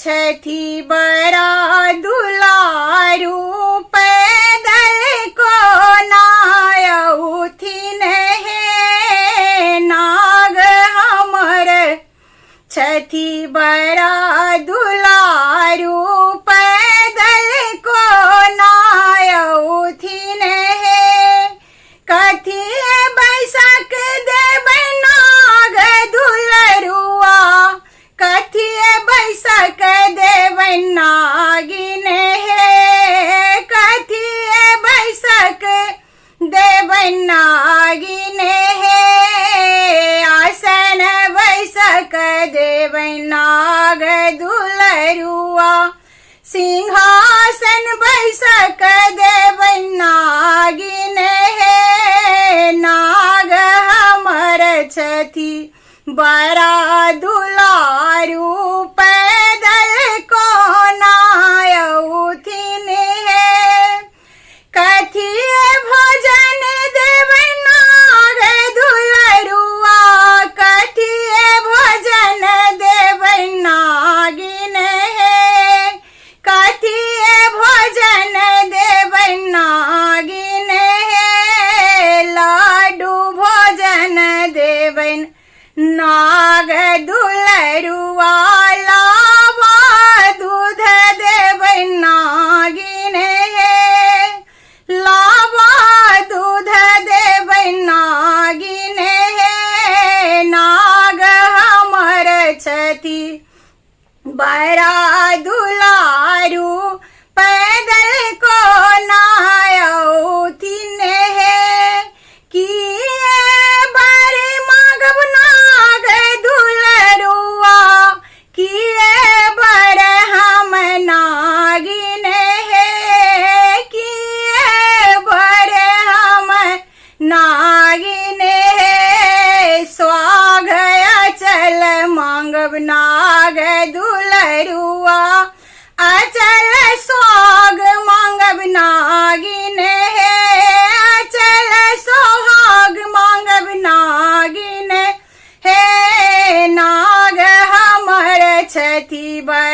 छठी बरा दुलारू पैदल को नायउथिन हे नाग हमर छठी बरा दुलारू पैदल को नायउथिन हे कथी बैसक देव नाग दुलरुआ कथी बैसक देव नागिन हे कथी बैसक देव नागिन हे आसन बैसक देव नाग दुलरुआ सिंहासन बैसक देव नागिन हे नाग हमर छठी बरा दुलारू पैदल को नायउथिन हे कथी भोजन देव नाग दुलरुआ कथी भोजन देव नागिन हे कथी भोजन देव नागिन हे लाडू भोजन देवन नाग दुलरुआ लावा दूध देव नागिन हे लावा दूध देव नागिन हे नाग हमर छठी बरा दुलारू पैदल को नायउथिन हे किए बारे मागब नाग दुलरुआ किए बर हम नागिन हे किए बर हम नागिन हे स्वाग अचल मांगब नाग दुलरुआ अचल स्वाग मांगब नागिन हे अचल सोहाग मांगब नागिन हे नाग हमर छठी बरा